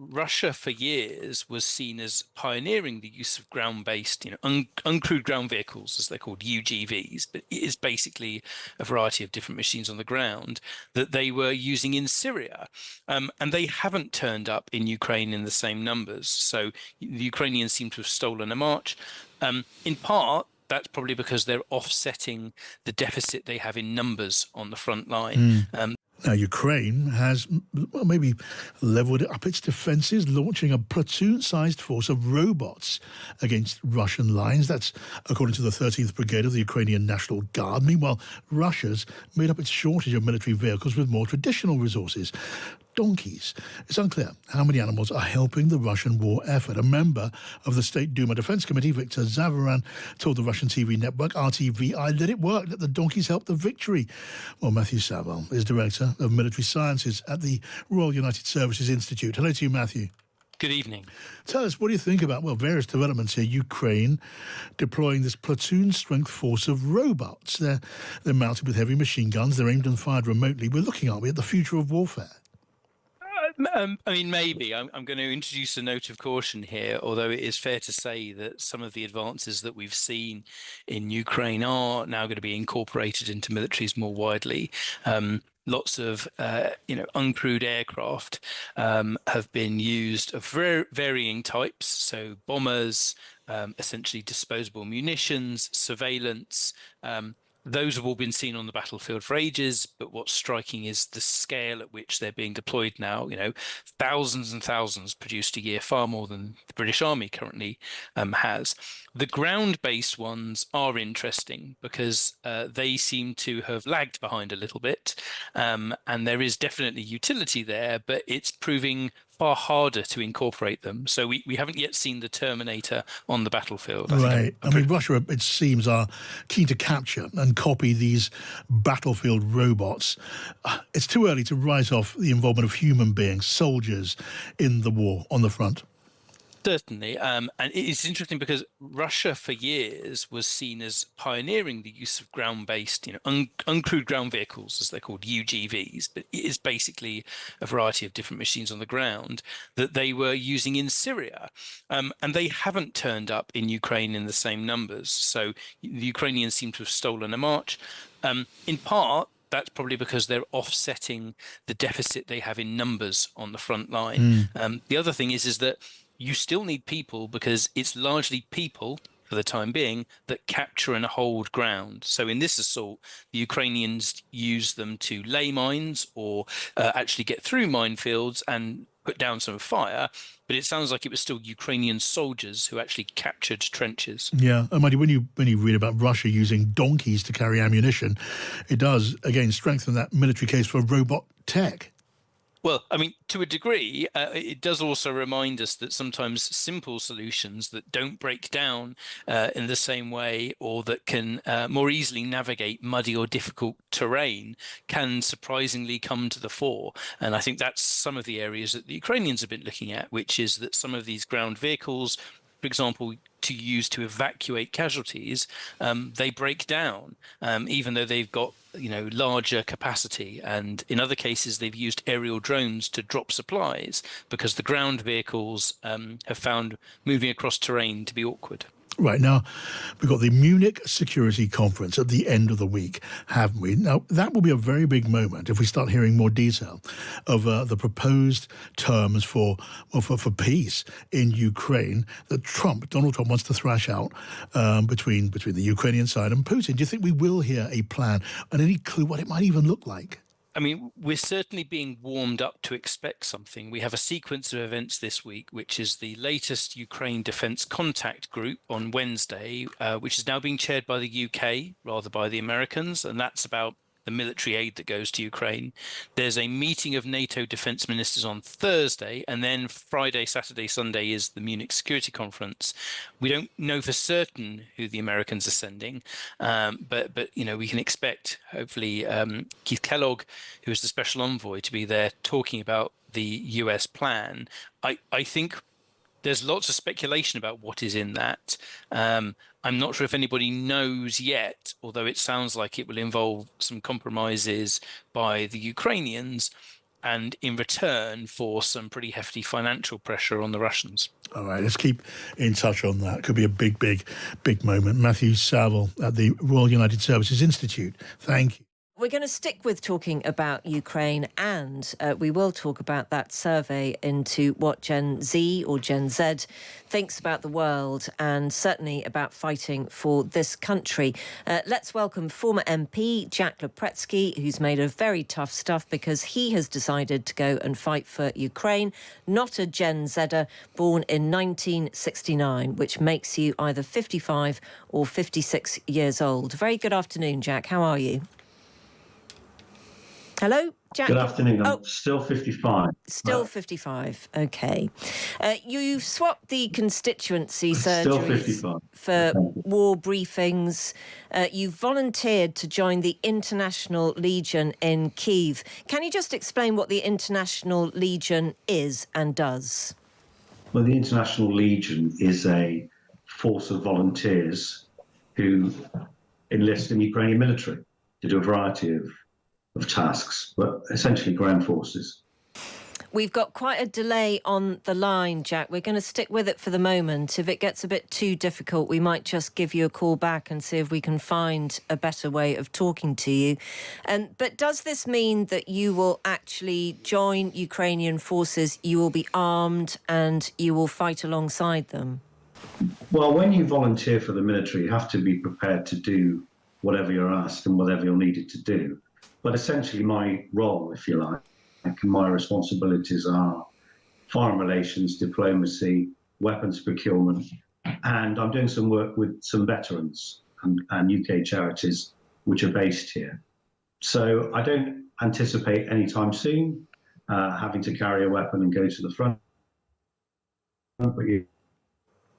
Russia for years was seen as pioneering the use of ground-based, uncrewed ground vehicles, as they're called, UGVs, but it is basically a variety of different machines on the ground that they were using in Syria. And they haven't turned up in Ukraine in the same numbers. So the Ukrainians seem to have stolen a march. In part, that's probably because they're offsetting the deficit they have in numbers on the front line. Now, Ukraine has maybe leveled up its defences, launching a platoon-sized force of robots against Russian lines. That's according to the 13th Brigade of the Ukrainian National Guard. Meanwhile, Russia's made up its shortage of military vehicles with more traditional resources. Donkeys. It's unclear how many animals are helping the Russian war effort. A member of the State Duma Defense Committee, Viktor Zavaran, told the Russian TV network RTVI that it worked, that the donkeys helped the victory. Well, Matthew Savil is Director of Military Sciences at the Royal United Services Institute. Hello to you, Matthew. Good evening. Tell us, what do you think about, various developments here? Ukraine deploying this platoon-strength force of robots. They're mounted with heavy machine guns. They're aimed and fired remotely. We're looking, aren't we, at the future of warfare? Maybe. I'm going to introduce a note of caution here, although it is fair to say that some of the advances that we've seen in Ukraine are now going to be incorporated into militaries more widely. Lots of, uncrewed aircraft have been used of varying types. So bombers, essentially disposable munitions, surveillance. Those have all been seen on the battlefield for ages, but what's striking is the scale at which they're being deployed now. Thousands and thousands produced a year, far more than the British Army currently has. The ground-based ones are interesting because they seem to have lagged behind a little bit, and there is definitely utility there, but it's proving far harder to incorporate them. So we haven't yet seen the Terminator on the battlefield. Right. Russia, it seems, are keen to capture and copy these battlefield robots. It's too early to write off the involvement of human beings, soldiers, in the war on the front. Certainly. And it's interesting because Russia for years was seen as pioneering the use of ground-based, uncrewed ground vehicles, as they're called, UGVs, but it is basically a variety of different machines on the ground that they were using in Syria. And they haven't turned up in Ukraine in the same numbers. So the Ukrainians seem to have stolen a march. In part, that's probably because they're offsetting the deficit they have in numbers on the front line. The other thing is that you still need people, because it's largely people, for the time being, that capture and hold ground. So in this assault, the Ukrainians use them to lay mines or actually get through minefields and put down some fire. But it sounds like it was still Ukrainian soldiers who actually captured trenches. Yeah, and Marty, when you read about Russia using donkeys to carry ammunition, it does, again, strengthen that military case for robot tech. Well, to a degree, it does also remind us that sometimes simple solutions that don't break down in the same way, or that can more easily navigate muddy or difficult terrain, can surprisingly come to the fore. And I think that's some of the areas that the Ukrainians have been looking at, which is that some of these ground vehicles, for example, to use to evacuate casualties, they break down, even though they've got larger capacity. And in other cases, they've used aerial drones to drop supplies because the ground vehicles have found moving across terrain to be awkward. Right, now, we've got the Munich Security Conference at the end of the week, haven't we? Now, that will be a very big moment if we start hearing more detail of the proposed terms for peace in Ukraine that Donald Trump wants to thrash out between the Ukrainian side and Putin. Do you think we will hear a plan and any clue what it might even look like? We're certainly being warmed up to expect something. We have a sequence of events this week, which is the latest Ukraine Defence Contact Group on Wednesday, which is now being chaired by the UK rather by the Americans, and that's about the military aid that goes to Ukraine. There's a meeting of NATO defence ministers on Thursday, and then Friday, Saturday, Sunday is the Munich Security Conference. We don't know for certain who the Americans are sending, but we can expect, hopefully, Keith Kellogg, who is the special envoy, to be there talking about the US plan. I think there's lots of speculation about what is in that. I'm not sure if anybody knows yet, although it sounds like it will involve some compromises by the Ukrainians. and in return for some pretty hefty financial pressure on the Russians. All right, let's keep in touch on that. Could be a big, big, big moment. Matthew Savil at the Royal United Services Institute. Thank you. We're going to stick with talking about Ukraine, and we will talk about that survey into what Gen Z or Gen Z thinks about the world and certainly about fighting for this country. Let's welcome former MP Jack Lepretsky, who's made of very tough stuff because he has decided to go and fight for Ukraine, not a Gen Zer, born in 1969, which makes you either 55 or 56 years old. Very good afternoon, Jack. How are you? Hello, Jack. Good afternoon. I'm still 55. Still 55. OK. You've swapped the constituency surgeries for war briefings. You've volunteered to join the International Legion in Kyiv. Can you just explain what the International Legion is and does? Well, the International Legion is a force of volunteers who enlist in the Ukrainian military to do a variety of tasks, but essentially ground forces. We've got quite a delay on the line, Jack. We're going to stick with it for the moment. If it gets a bit too difficult, we might just give you a call back and see if we can find a better way of talking to you. But does this mean that you will actually join Ukrainian forces, you will be armed and you will fight alongside them? Well, when you volunteer for the military, you have to be prepared to do whatever you're asked and whatever you're needed to do. But essentially my role, if you like, and my responsibilities are foreign relations, diplomacy, weapons procurement, and I'm doing some work with some veterans and UK charities which are based here. So I don't anticipate anytime soon having to carry a weapon and go to the front, but you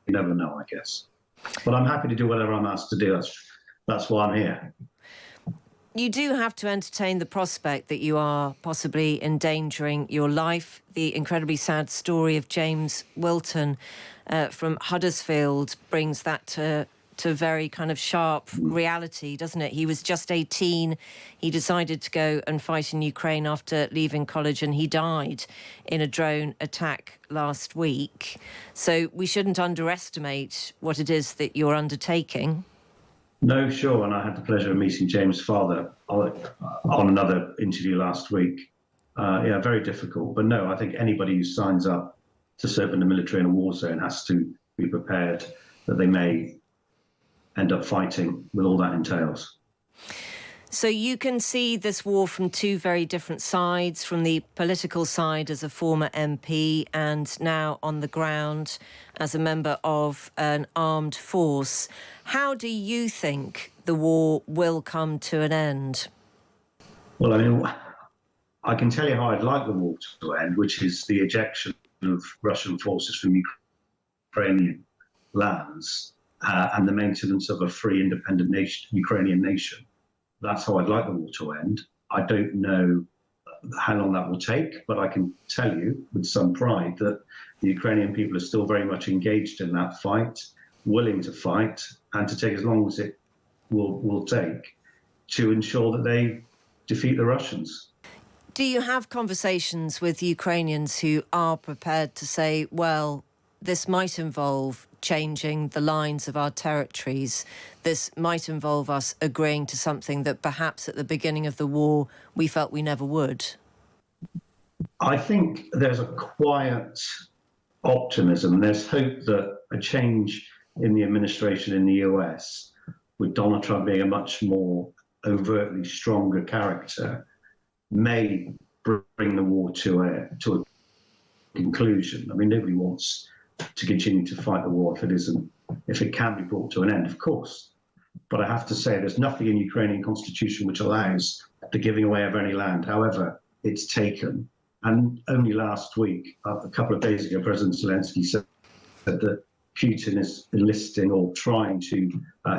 never know, I guess. But I'm happy to do whatever I'm asked to do. That's why I'm here. You do have to entertain the prospect that you are possibly endangering your life. The incredibly sad story of James Wilton from Huddersfield brings that to very kind of sharp reality, doesn't it? He was just 18. He decided to go and fight in Ukraine after leaving college, and he died in a drone attack last week. So we shouldn't underestimate what it is that you're undertaking. No, sure, and I had the pleasure of meeting James' father on another interview last week. Yeah, very difficult. But no, I think anybody who signs up to serve in the military in a war zone has to be prepared that they may end up fighting with all that entails. So you can see this war from two very different sides, from the political side as a former MP and now on the ground as a member of an armed force. How do you think the war will come to an end? Well, I mean, I can tell you how I'd like the war to end, which is the ejection of Russian forces from Ukrainian lands and the maintenance of a free, independent Ukrainian nation. That's how I'd like the war to end. I don't know how long that will take, but I can tell you with some pride that the Ukrainian people are still very much engaged in that fight, willing to fight, and to take as long as it will take to ensure that they defeat the Russians. Do you have conversations with Ukrainians who are prepared to say, well, this might involve changing the lines of our territories. This might involve us agreeing to something that perhaps at the beginning of the war we felt we never would? I think there's a quiet optimism. There's hope that a change in the administration in the US, with Donald Trump being a much more overtly stronger character, may bring the war to a conclusion. I mean, nobody wants to continue to fight the war if it can be brought to an end, of course. But I have to say, there's nothing in the Ukrainian constitution which allows the giving away of any land, however it's taken. And only last week, a couple of days ago, President Zelensky said that Putin is enlisting or trying to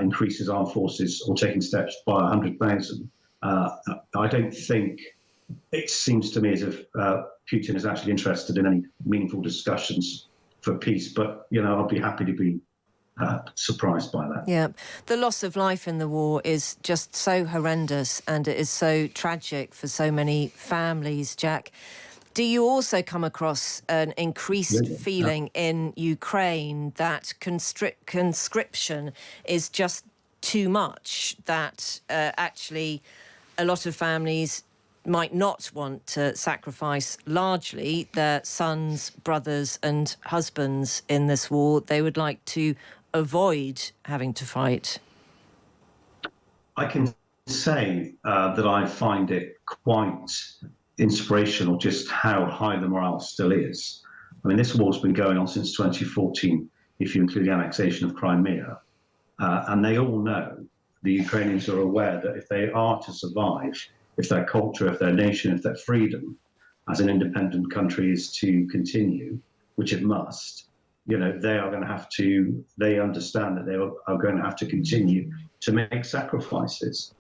increase his armed forces or taking steps by 100,000. I don't think it seems to me as if Putin is actually interested in any meaningful discussions for peace. But, you know, I'll be happy to be surprised by that. Yeah, the loss of life in the war is just so horrendous, and it is so tragic for so many families, Jack. Do you also come across an increased feeling in Ukraine that conscription is just too much, that actually a lot of families might not want to sacrifice largely their sons, brothers and husbands in this war? They would like to avoid having to fight. I can say that I find it quite inspirational just how high the morale still is. I mean, this war's been going on since 2014, if you include the annexation of Crimea. And they all know, the Ukrainians are aware that if they are to survive, if their culture, if their nation, if their freedom as an independent country is to continue, which it must, they are going to have to, they understand that they are going to have to continue to make sacrifices.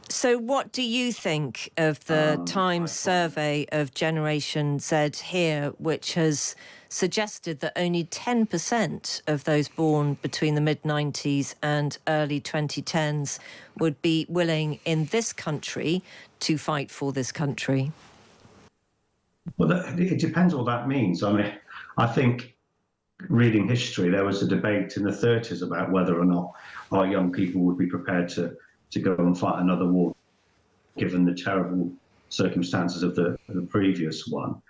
So what do you think of the Times survey of Generation Z here, which has suggested that only 10% of those born between the mid-90s and early 2010s would be willing in this country to fight for this country? Well, it depends what that means. I mean, I think reading history, there was a debate in the 30s about whether or not our young people would be prepared to go and fight another war, given the terrible circumstances of the previous one.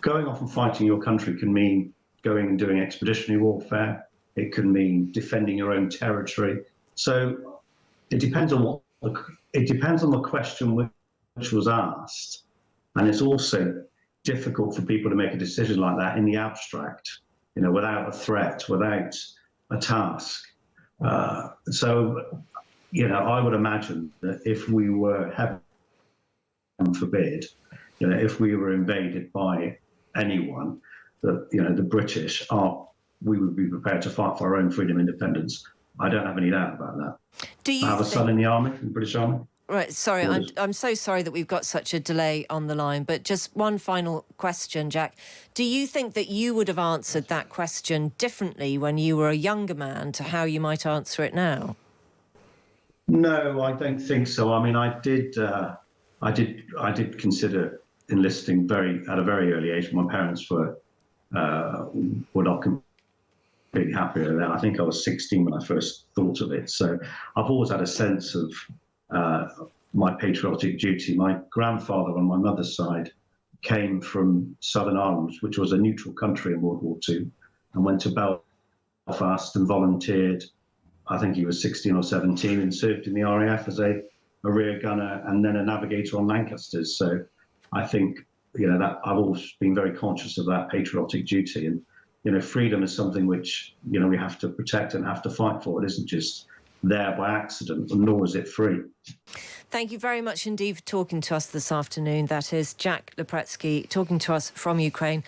Going off and fighting your country can mean going and doing expeditionary warfare. It can mean defending your own territory. So it depends on the question which was asked, and it's also difficult for people to make a decision like that in the abstract, without a threat, without a task. I would imagine that if we were, heaven forbid, if we were invaded by anyone, that the British we would be prepared to fight for our own freedom and independence. I don't have any doubt about that. Do you I have a son in the army, in the British Army. Right, sorry, I'm so sorry that we've got such a delay on the line, but just one final question, Jack. Do you think that you would have answered that question differently when you were a younger man to how you might answer it now? No, I don't think so. I mean, I did consider enlisting at a very early age. My parents were not completely happy with that. I think I was 16 when I first thought of it. So I've always had a sense of my patriotic duty. My grandfather on my mother's side came from Southern Ireland, which was a neutral country in World War II, and went to Belfast and volunteered. I think he was 16 or 17 and served in the RAF as a rear gunner and then a navigator on Lancasters. So I think, that I've always been very conscious of that patriotic duty. And, freedom is something which, we have to protect and have to fight for. It isn't just there by accident, nor is it free. Thank you very much indeed for talking to us this afternoon. That is Jack Lepretsky talking to us from Ukraine.